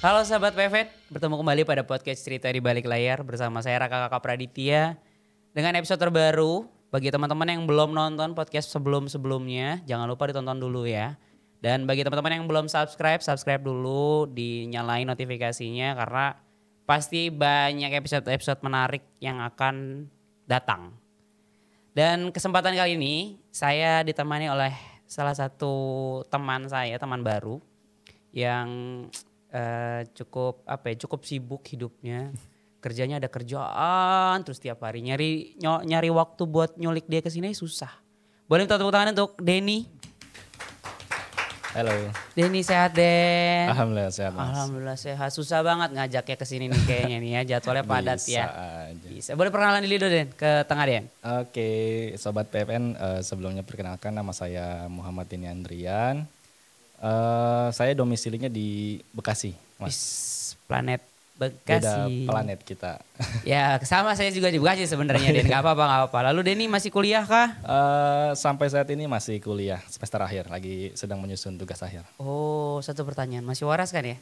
Halo sahabat PVN, bertemu kembali pada podcast Cerita di Balik Layar bersama saya Raka Kakak Praditya. Dengan episode terbaru, bagi teman-teman yang belum nonton podcast sebelum-sebelumnya, jangan lupa ditonton dulu ya. Dan bagi teman-teman yang belum subscribe dulu, dinyalain notifikasinya karena pasti banyak episode-episode menarik yang akan datang. Dan kesempatan kali ini saya ditemani oleh salah satu teman saya, teman baru yang cukup sibuk hidupnya. Kerjanya ada kerjaan terus tiap hari nyari waktu buat nyulik dia ke sini susah. Boleh minta tepuk tangan untuk Denny. Halo. Denny sehat, Den? Alhamdulillah sehat, Mas. Alhamdulillah sehat. Susah banget ngajaknya ke sini nih kayaknya nih ya, jadwalnya padat ya. Aja. Bisa. Boleh perkenalan dulu Den ke tengah, Den? Oke, sobat PFN, sebelumnya perkenalkan nama saya Muhammad Dini Andrian. Saya domisilinya di Bekasi, Mas. Planet Beda Bekasi. planet kita. Ya, sama saya juga di Bekasi sebenarnya, Den. Gak apa-apa. Lalu Denny masih kuliah kah? Sampai saat ini masih kuliah semester akhir, lagi sedang menyusun tugas akhir. Oh, satu pertanyaan. Masih waras kan ya?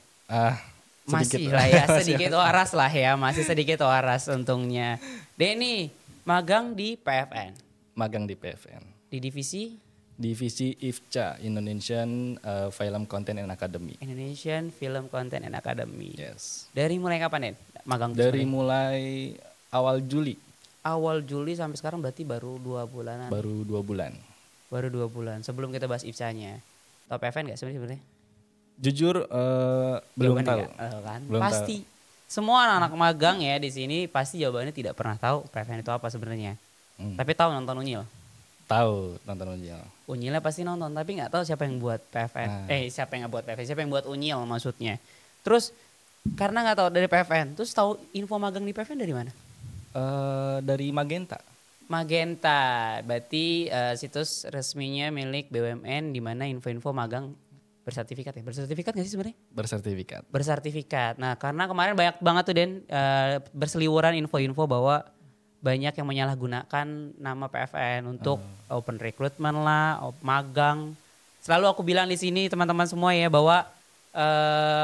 Sedikit. Masih lah ya, sedikit waras lah ya. Masih sedikit waras untungnya. Denny, magang di PFN. Magang di PFN. Di Divisi IFCA, Indonesian Film Content and Academy. Indonesian Film Content and Academy. Yes. Dari mulai kapan, Den? Magang Dari sebenarnya? mulai awal Juli. Awal Juli sampai sekarang berarti baru 2 bulanan. Baru 2 bulan. Baru 2 bulan. Sebelum kita bahas IFCA-nya. Tahu PFN gak sebenarnya? Jujur belum Jawabannya tahu. nggak? Kan? Belum Pasti. Semua anak-anak magang ya di sini pasti jawabannya tidak pernah tahu PFN itu apa sebenarnya. Tapi tahu nonton Unyil. Tahu nonton Unyil. Unyilnya pasti nonton tapi nggak tahu siapa yang buat PFN. Siapa yang buat PFN? Siapa yang buat Unyil maksudnya. Terus karena nggak tahu dari PFN, terus tahu info magang di PFN dari mana? Dari Magenta. Magenta, berarti situs resminya milik BUMN di mana info-info magang bersertifikat ya. Bersertifikat nggak sih sebenarnya? Bersertifikat. Bersertifikat. Nah, karena kemarin banyak banget tuh Den berseliweran info-info bahwa banyak yang menyalahgunakan nama PFN untuk open recruitment lah, magang. Selalu aku bilang di sini teman-teman semua ya bahwa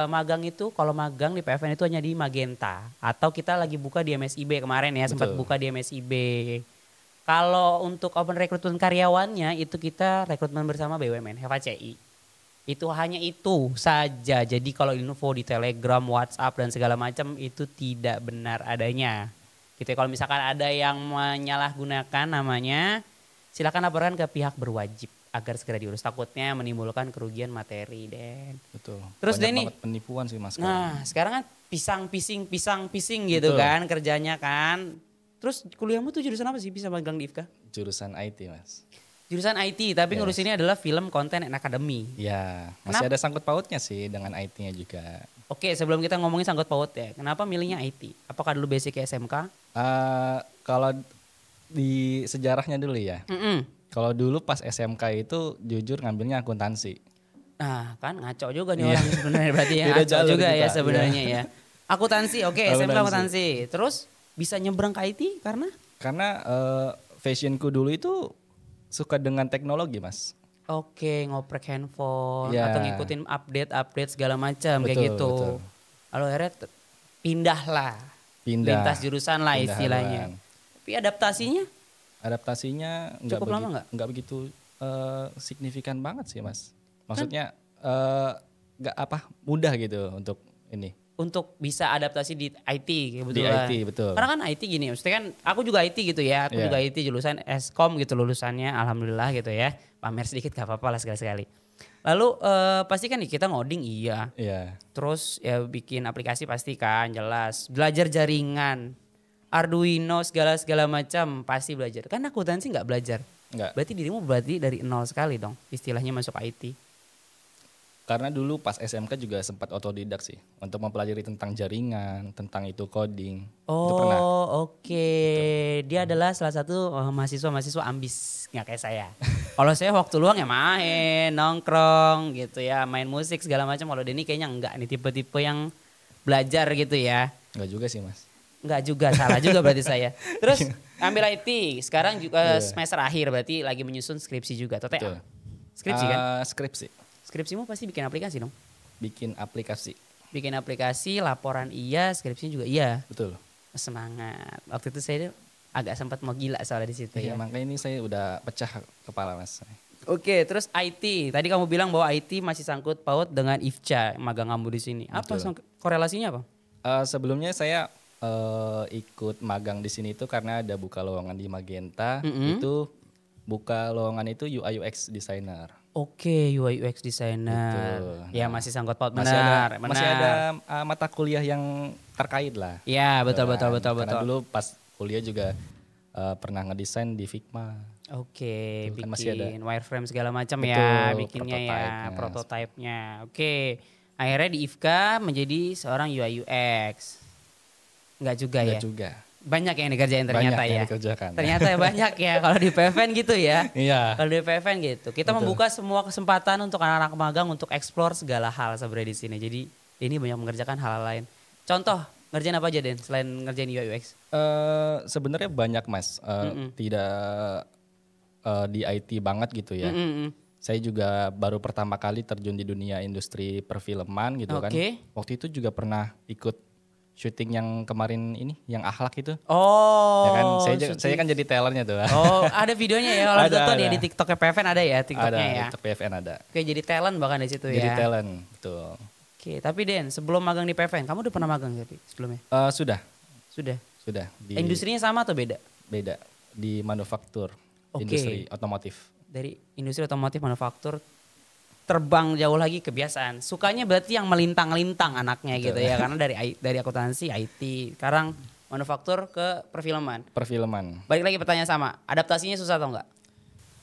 magang itu kalau magang di PFN itu hanya di Magenta atau kita lagi buka di MSIB kemarin ya. Betul. Sempat buka di MSIB. Kalau untuk open recruitment karyawannya itu kita rekrutmen bersama BUMN HVCI. Itu hanya itu saja. Jadi kalau info di Telegram, WhatsApp dan segala macam itu tidak benar adanya. Gitu. Kalau misalkan ada yang menyalahgunakan namanya, silakan laporkan ke pihak berwajib agar segera diurus. Takutnya menimbulkan kerugian materi, Den. Betul. Terus banyak Denny, banget penipuan sih Mas. nah sekarang kan pisang gitu. Betul. Kan kerjanya kan. Terus kuliahmu tuh jurusan apa sih bisa magang di IFCA? Jurusan IT Mas. Jurusan IT, tapi ngurusinnya adalah Film Content and Academy. Ya, masih ada sangkut pautnya sih dengan IT-nya juga. Oke, sebelum kita ngomongin sangkut paut ya, kenapa milihnya IT? Apakah dulu basic SMK? Kalau di sejarahnya dulu ya. Mm-mm. Kalau dulu pas SMK itu jujur ngambilnya akuntansi. Nah kan ngaco juga nih orang sebenarnya berarti ya. Beda Ngaco jalur juga kita, ya sebenarnya ya. Akuntansi, oke, SMK akuntansi. Terus bisa nyebrang ke IT karena? Karena fashionku dulu itu suka dengan teknologi Mas. Oke, ngoprek handphone Ya. atau ngikutin update segala macam kayak gitu. Betul. Lalu akhirnya pindah. Lintas jurusan lah Pindah istilahnya. haluan. Tapi Adaptasinya cukup lama nggak begitu signifikan banget sih Mas. Maksudnya nggak mudah gitu untuk ini. Untuk bisa adaptasi di IT kebetulan. Di IT betul. Karena kan IT gini, maksudnya kan aku juga IT gitu ya. Aku juga IT jurusan Eskom gitu lulusannya, alhamdulillah gitu ya. Pamer sedikit gak apa-apa lah sekali-sekali. Lalu pasti kan kita ngoding iya. Terus ya bikin aplikasi pasti kan jelas. Belajar jaringan, Arduino segala macam pasti belajar. Kan akuntansi nggak belajar. Enggak. Berarti dirimu dari nol sekali dong istilahnya masuk IT. Karena dulu pas SMK juga sempat otodidak sih untuk mempelajari tentang jaringan, tentang itu coding. Itu pernah. Oke. Dia adalah salah satu mahasiswa ambis nggak kayak saya. Kalau saya waktu luang ya main, nongkrong gitu ya, main musik segala macam. Kalau Denny kayaknya enggak nih tipe-tipe yang belajar gitu ya. Enggak juga sih Mas. Enggak juga, salah juga berarti saya. Terus ambil IT, sekarang juga semester akhir berarti lagi menyusun skripsi juga. Atau Betul. skripsi kan? Skripsi. Skripsimu pasti bikin aplikasi dong? Bikin aplikasi. Bikin aplikasi, laporan iya, skripsinya juga iya. Betul. Semangat. Waktu itu saya agak sempat mau gila soalnya di situ ya. Iya, makanya ini saya udah pecah kepala Mas. Oke, terus IT. Tadi kamu bilang bahwa IT masih sangkut paut dengan IFCA, magang kamu di sini. Apa korelasinya apa? Sebelumnya saya ikut magang di sini itu karena ada buka lowongan di Magenta. Itu buka lowongan itu UI UX designer. Oke, UI UX designer. Gitu. Ya masih sangkut paut, Masih benar. ada mata kuliah yang terkait lah. Ya, betul. Karena dulu pas kuliah juga pernah ngedesain di Figma. Oke, Tuh, kan bikin masih ada. wireframe segala macam ya, Betul, bikinnya ya, prototype-nya. Oke, akhirnya di IFKA menjadi seorang UI UX. Enggak juga ya? Enggak juga. Banyak yang dikerjain ternyata Banyak ya. yang dikerjakan. Ternyata banyak ya kalau di PFN gitu ya. Iya. Kalau di PFN gitu. Kita membuka semua kesempatan untuk anak-anak magang untuk explore segala hal sebenarnya di sini. Jadi ini banyak mengerjakan hal lain. Contoh, ngerjain apa aja Den selain ngerjain UI UX? Sebenarnya banyak Mas. Tidak di IT banget gitu ya. Saya juga baru pertama kali terjun di dunia industri perfilman gitu kan. Waktu itu juga pernah ikut syuting yang kemarin ini, yang akhlak itu. Oh. Ya kan, saya kan jadi talentnya tuh. Oh, ada videonya ya kalau ada. Dia di TikToknya PFN ada ya, TikToknya ada, ya. TikTok PFN ada. Oke, jadi talent bahkan di situ ya. Jadi talent, betul. Oke, tapi Den, sebelum magang di PFN, kamu udah pernah magang tapi sebelumnya? Sudah. Sudah. Di, Industrinya sama atau beda? Beda, di manufaktur, industri otomotif. Dari industri otomotif manufaktur terbang jauh lagi kebiasaan. Sukanya berarti yang melintang-lintang anaknya gitu ya. Karena dari akuntansi, IT, sekarang manufaktur ke perfilman. Balik lagi pertanyaan sama, adaptasinya susah atau enggak?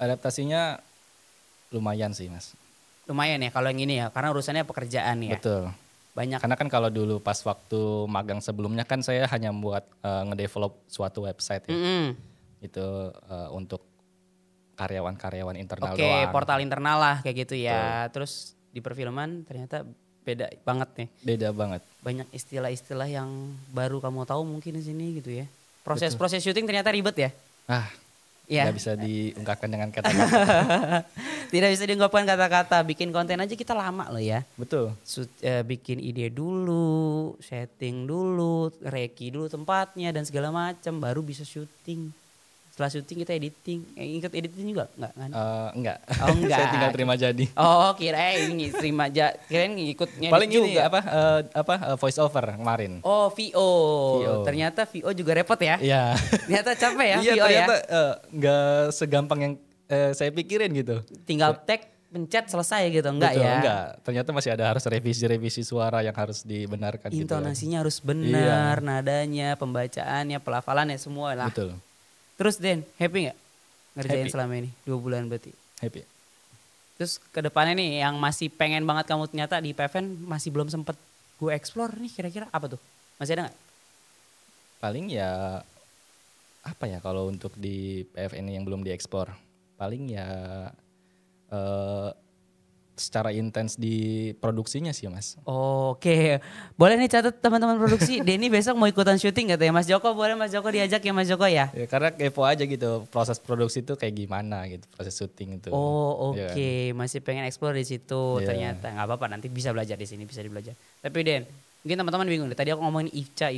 Adaptasinya lumayan sih Mas. Lumayan ya kalau yang ini ya, karena urusannya pekerjaan ya. Betul. Banyak. Karena kan kalau dulu pas waktu magang sebelumnya kan saya hanya buat ngedevelop suatu website ya. Itu untuk karyawan-karyawan internal doang. Oke, portal internal lah kayak gitu ya. Terus di perfilman ternyata beda banget nih. Beda banget. Banyak istilah-istilah yang baru kamu tahu mungkin di sini gitu ya. Proses syuting ternyata ribet ya. Nggak bisa diungkapkan dengan kata-kata. Tidak bisa diungkapkan kata-kata. Bikin konten aja kita lama loh ya. Betul. Bikin ide dulu, setting dulu, reki dulu tempatnya dan segala macam, baru bisa syuting. Setelah syuting kita editing. Ikut editing juga enggak kan? Enggak. Oh enggak. Saya tinggal terima jadi. Oh kirain terima jadi. Kirain ngikut ngedit paling juga. Ini voice over kemarin. Oh VO. Ternyata VO juga repot ya? Iya. Ternyata capek ya iya, VO ya? Ternyata enggak segampang yang saya pikirin gitu. Tinggal tag, pencet selesai gitu, enggak betul, ya? Enggak. Ternyata masih ada harus revisi suara yang harus dibenarkan. Intonasinya harus benar, nadanya, pembacaannya, pelafalannya semua lah. Betul. Terus Den, happy gak ngerjain selama ini? 2 bulan berarti? Happy. Terus ke depannya nih yang masih pengen banget kamu ternyata di PFN masih belum sempet gue explore nih kira-kira apa tuh? Masih ada gak? Paling ya apa ya kalau untuk di PFN yang belum diekspor. Paling ya secara intens di produksinya sih Mas. Oke, boleh nih catat teman-teman produksi. Denny besok mau ikutan syuting katanya Mas Joko, boleh Mas Joko diajak ya Mas Joko ya? Ya karena kepo aja gitu proses produksi itu kayak gimana gitu, proses syuting itu. Oh oke, Ya. Masih pengen explore di situ ternyata. Nggak apa-apa nanti bisa belajar di sini, bisa dibelajar. Tapi Den, mungkin teman-teman bingung deh. Tadi aku ngomongin IFCA,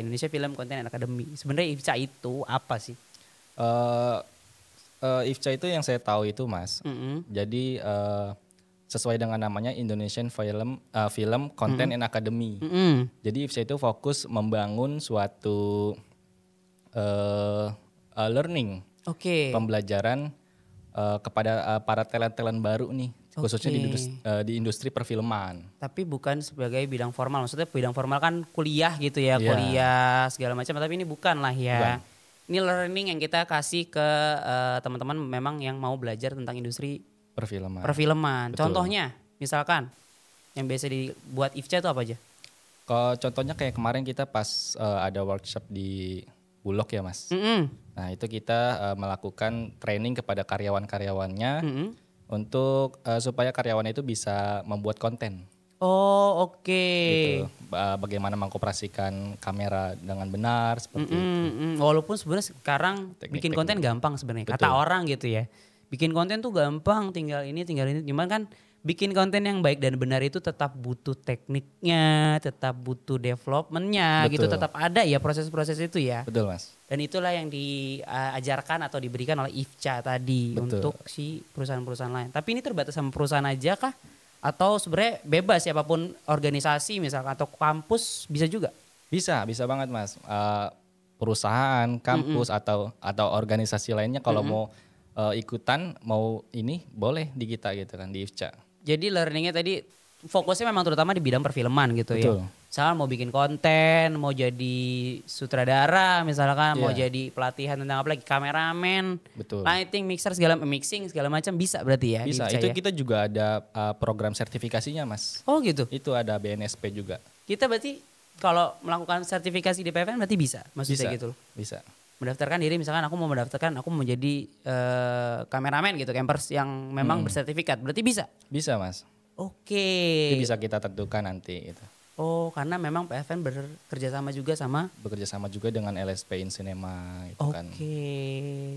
Indonesia Film Content and Academy. Sebenarnya IFCA itu apa sih? IFCA itu yang saya tahu itu Mas. Jadi sesuai dengan namanya Indonesian Film Content and Academy. Jadi IFCA itu fokus membangun suatu learning, pembelajaran kepada para talent-talent baru nih, khususnya di industri perfilman. Tapi bukan sebagai bidang formal, maksudnya bidang formal kan kuliah gitu ya, kuliah segala macam. Tapi ini bukan lah ya. Bukan. Ini learning yang kita kasih ke teman-teman memang yang mau belajar tentang industri perfilman. Contohnya misalkan yang biasa dibuat IFCA itu apa aja? Kalau contohnya kayak kemarin kita pas ada workshop di Bulog ya Mas. Nah itu kita melakukan training kepada karyawan-karyawannya untuk supaya karyawan itu bisa membuat konten. Oh oke. Gitu. Bagaimana mengoperasikan kamera dengan benar seperti itu. Walaupun sebenarnya sekarang bikin konten gampang sebenarnya. Kata orang gitu ya. Bikin konten tuh gampang, tinggal ini. Cuman kan bikin konten yang baik dan benar itu tetap butuh tekniknya, tetap butuh developmentnya gitu, tetap ada ya proses-proses itu ya. Betul Mas. Dan itulah yang diajarkan atau diberikan oleh IFCA tadi untuk si perusahaan-perusahaan lain. Tapi ini terbatas sama perusahaan aja kah? Atau sebenarnya bebas siapapun organisasi misalkan atau kampus bisa juga? Bisa banget Mas. Perusahaan, kampus atau organisasi lainnya kalau mau ikutan, mau ini boleh di kita gitu kan di IFCA. Jadi learningnya tadi fokusnya memang terutama di bidang perfilman gitu. Betul. Ya. Misalnya mau bikin konten, mau jadi sutradara, misalkan mau jadi pelatihan tentang apa lagi, kameramen, lighting, mixing segala macam bisa berarti ya. Bisa. Itu kita juga ada program sertifikasinya Mas. Oh gitu. Itu ada BNSP juga. Kita berarti kalau melakukan sertifikasi di PFN berarti bisa, maksudnya gitu. Bisa. Mendaftarkan diri misalkan aku mau menjadi kameramen gitu, campers yang memang bersertifikat, berarti bisa? Bisa Mas. Oke. Itu bisa kita tentukan nanti gitu. Oh karena memang PFN bekerja sama juga dengan LSP In Cinema gitu kan. Oke,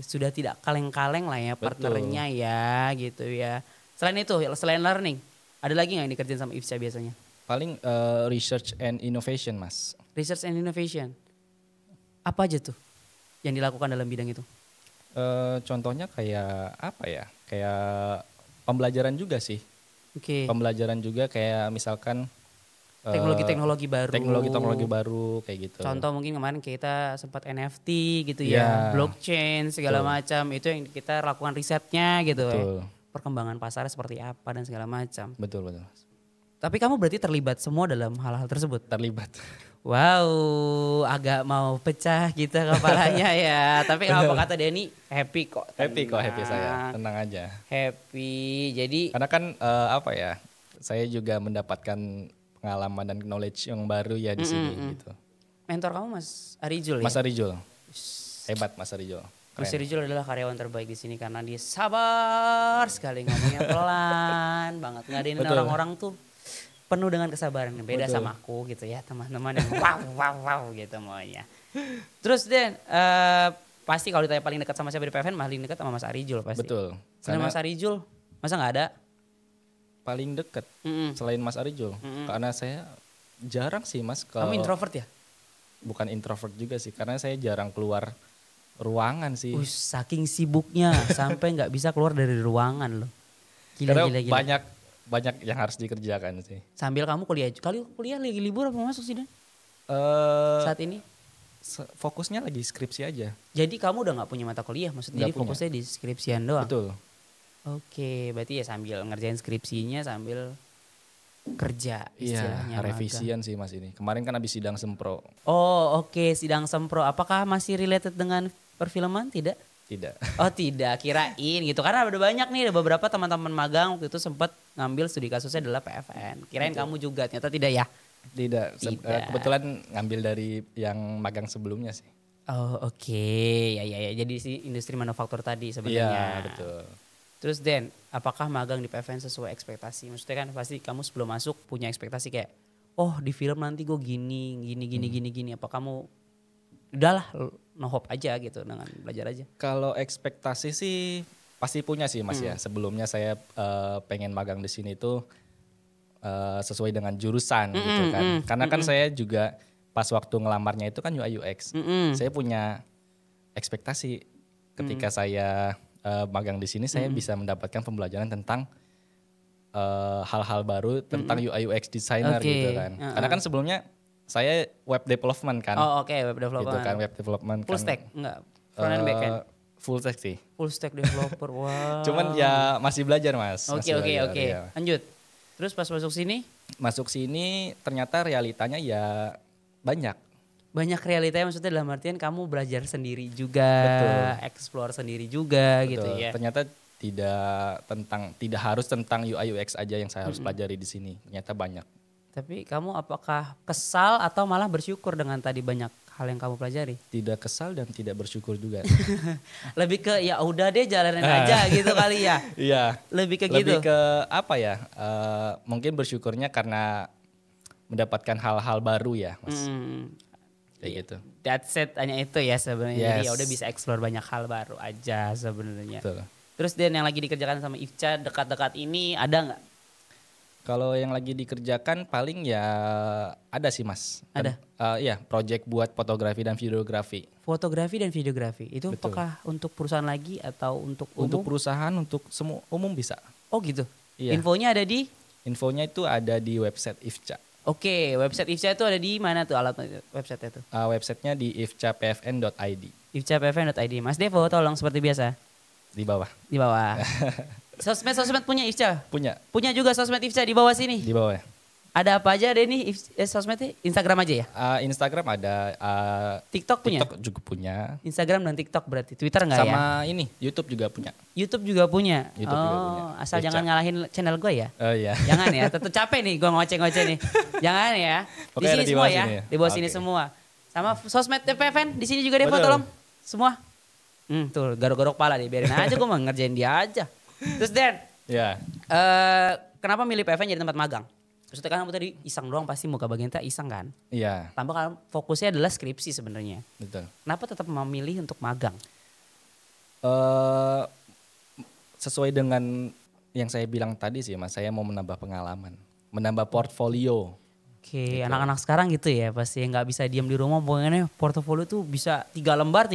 sudah tidak kaleng-kaleng lah ya partnernya ya gitu ya. Selain learning, ada lagi nggak yang dikerjain sama IFCA biasanya? Paling research and innovation Mas. Research and innovation, apa aja tuh yang dilakukan dalam bidang itu? Contohnya kayak apa ya? Kayak pembelajaran juga sih. Oke. Pembelajaran juga kayak misalkan teknologi baru kayak gitu. Contoh mungkin kemarin kita sempat NFT gitu ya, blockchain segala macam itu yang kita lakukan risetnya gitu ya. Perkembangan pasarnya seperti apa dan segala macam. Betul. Tapi kamu berarti terlibat semua dalam hal-hal tersebut? Terlibat. Wow, agak mau pecah gitu kepalanya ya. Tapi apa kata Denny? Happy kok. Happy saya, tenang aja. Happy, jadi. Karena kan saya juga mendapatkan pengalaman dan knowledge yang baru ya di sini gitu. Mentor kamu Mas Arijul ya? Mas Arijul, hebat Mas Arijul. Mas Arijul adalah karyawan terbaik di sini karena dia sabar sekali ngomongnya pelan banget. Ngadainin orang-orang tuh penuh dengan kesabaran, beda sama aku gitu ya teman-teman yang wow gitu maunya. Terus Den, pasti kalau ditanya paling dekat sama siapa di PFN, paling dekat sama Mas Arijul pasti. Betul. Selain Mas Arijul, masa nggak ada? Paling dekat selain Mas Arijul, karena saya jarang sih Mas. Kamu introvert ya? Bukan introvert juga sih, karena saya jarang keluar ruangan sih. Saking sibuknya sampai nggak bisa keluar dari ruangan loh. Gila. Banyak yang harus dikerjakan sih. Sambil kamu kuliah lagi libur apa masuk sih Dan? Saat ini? Fokusnya lagi skripsi aja. Jadi kamu udah nggak punya mata kuliah, maksudnya jadi fokusnya di skripsian doang? Betul. Oke, berarti ya sambil ngerjain skripsinya sambil kerja istilahnya. Iya, revisian sih Mas ini. Kemarin kan habis sidang sempro. Oh oke, sidang sempro. Apakah masih related dengan perfilman? Tidak? Tidak. Oh tidak, kirain gitu. Karena ada banyak nih, ada beberapa teman-teman magang waktu itu sempat ngambil studi kasusnya adalah PFN. Kirain kamu juga, ternyata tidak ya? Tidak. Kebetulan ngambil dari yang magang sebelumnya sih. Oh oke, ya. Jadi si industri manufaktur tadi sebenarnya. Iya betul. Terus Den, apakah magang di PFN sesuai ekspektasi? Maksudnya kan pasti kamu sebelum masuk punya ekspektasi kayak, oh di film nanti gue gini. Apa kamu udahlah no hope aja gitu dengan belajar aja? Kalau ekspektasi sih pasti punya sih Mas ya. Sebelumnya saya pengen magang di sini tuh sesuai dengan jurusan gitu kan. Karena kan saya juga pas waktu ngelamarnya itu kan UI UX. Saya punya ekspektasi ketika saya magang di sini saya bisa mendapatkan pembelajaran tentang hal-hal baru tentang UI UX designer gitu kan. Karena kan sebelumnya saya web development kan. Oh oke, web development. Gitu kan, web development. Full stack? Enggak, front end back end? Full stack sih. Full stack developer, wow. Cuman ya masih belajar Mas. Oke. Ya. Lanjut. Terus pas masuk sini? Masuk sini ternyata realitanya ya banyak. Banyak realitanya maksudnya dalam artian kamu belajar sendiri juga. Betul. Explore sendiri juga. Betul. Gitu ya. Ternyata tidak harus tentang UI UX aja yang saya harus pelajari di sini. Ternyata banyak. Tapi kamu apakah kesal atau malah bersyukur dengan tadi banyak hal yang kamu pelajari? Tidak kesal dan tidak bersyukur juga. Lebih ke ya udah deh jalanin aja gitu kali ya. Iya. Lebih ke gitu. Lebih ke apa ya? Mungkin bersyukurnya karena mendapatkan hal-hal baru ya, Mas. Kayak gitu. That's it, hanya itu ya sebenarnya. Yes. Jadi ya udah bisa explore banyak hal baru aja sebenarnya. Betul. Terus Dan yang lagi dikerjakan sama IFCA dekat-dekat ini ada nggak Kalau yang lagi dikerjakan paling ya ada sih Mas. Ada? Iya, project buat fotografi dan videografi. Fotografi dan videografi, itu Betul. apakah untuk perusahaan lagi atau untuk umum? Untuk perusahaan, untuk semua umum bisa. Oh gitu? Iya. Infonya ada di? Infonya itu ada di website IFCA. Oke, website IFCA itu ada di mana tuh alat website itu? Websitenya di ifcapfn.id. ifcapfn.id. Mas Devo tolong seperti biasa. Di bawah. Di bawah. Sosmed punya IFCA? Punya juga sosmed IFCA di bawah sini? Di bawah ya. Ada apa aja Denny sosmednya? Instagram aja ya? Instagram ada. TikTok punya? TikTok juga punya. Instagram dan TikTok berarti. Twitter enggak ya? Sama ini, YouTube juga punya. YouTube juga punya? YouTube juga punya. Asal jangan ngalahin channel gue ya? Oh iya. Jangan ya, tetap capek nih gue ngoceh-ngoceh nih. Jangan ya. Di sini semua ya, di bawah sini semua. Sama sosmed PFN, di sini juga deh foto tolong. Semua. Tuh garuk-garuk pala deh, biarin aja gue mau ngerjain dia aja. Terus Dan, ya. Kenapa milih PFN jadi tempat magang? Maksudnya kan kamu tadi iseng doang pasti muka bagian kita iseng kan? Iya. Tambah kan fokusnya adalah skripsi sebenarnya. Betul. Kenapa tetap memilih untuk magang? Sesuai dengan yang saya bilang tadi sih Mas, saya mau menambah pengalaman, menambah portfolio. Oke, gitu. Anak-anak sekarang gitu ya, pasti nggak bisa diam di rumah, pokoknya portofolio tuh bisa 3 lembar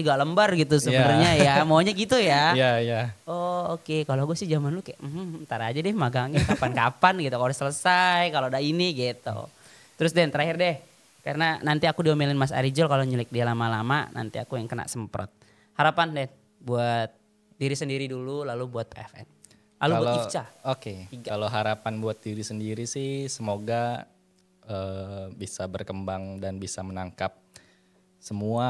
gitu sebenarnya ya, maunya gitu ya. Iya. Oh oke. Kalau gue sih zaman lu kayak, ntar aja deh magangnya kapan-kapan gitu, kalau udah selesai, kalau udah ini gitu. Terus Den, terakhir deh, karena nanti aku diomelin Mas Arijol kalau nyulik dia lama-lama, nanti aku yang kena semprot. Harapan Den, buat diri sendiri dulu, lalu buat PFN. Lalu buat IFCA. Oke, kalau harapan buat diri sendiri sih semoga bisa berkembang dan bisa menangkap semua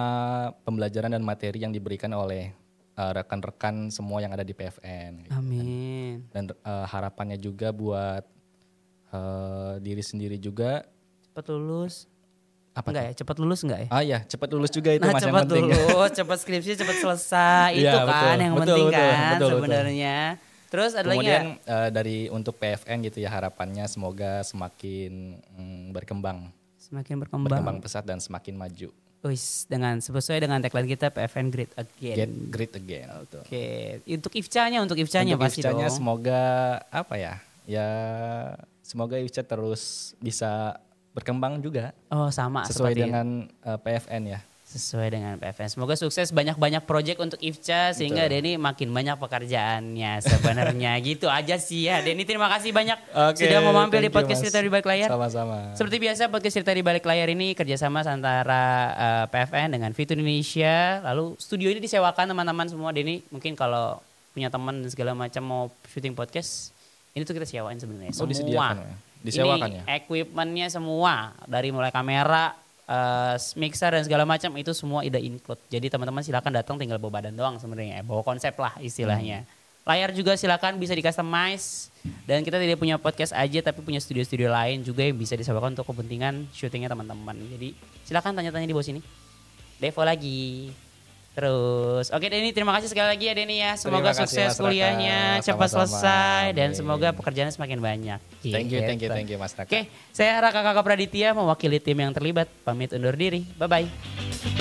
pembelajaran dan materi yang diberikan oleh rekan-rekan semua yang ada di PFN. Gitu. Amin. Dan harapannya juga buat diri sendiri juga. Cepat lulus. Apa enggak ya? Cepat lulus enggak ya? Iya, cepat lulus juga itu Mas yang penting. Cepat lulus, cepat skripsi, cepat selesai. Itu ya, kan yang penting kan sebenarnya. Terus ada lagi kemudian dari untuk PFN gitu ya, harapannya semoga semakin berkembang. Semakin berkembang pesat dan semakin maju. Wis, sesuai dengan tagline kita PFN Great Again. Get great again. Oke. Untuk IFCA-nya pasti dong. Semoga apa ya? Ya semoga IFCA terus bisa berkembang juga. Oh, sama sesuai dengan PFN ya. Sesuai dengan PFN. Semoga sukses, banyak-banyak project untuk IFCA sehingga Denny makin banyak pekerjaannya sebenarnya. Gitu aja sih ya. Denny, terima kasih banyak sudah mau mampir di podcast Cerita di Balik Layar. Sama-sama. Seperti biasa podcast Cerita di Balik Layar ini kerjasama antara PFN dengan Fit Indonesia. Lalu studio ini disewakan teman-teman semua. Denny, mungkin kalau punya teman dan segala macam mau syuting podcast, ini tuh kita sewain sebenarnya. Semua. Disediakan ya? Disewakan ya? Equipmentnya semua, dari mulai kamera, mixer dan segala macam itu semua udah include. Jadi teman-teman silakan datang, tinggal bawa badan doang sebenarnya, bawa konsep lah istilahnya. Layar juga silakan bisa di customize, dan kita tidak punya podcast aja tapi punya studio-studio lain juga yang bisa disewakan untuk kepentingan syutingnya teman-teman. Jadi silakan tanya-tanya di bawah sini. Devo lagi. Terus, oke Denny, terima kasih sekali lagi ya Denny ya. Semoga sukses kuliahnya, cepat selesai dan semoga pekerjaannya semakin banyak. Thank you Mas Raka. Oke, saya Raka Kakak Praditya mewakili tim yang terlibat. Pamit undur diri. Bye-bye.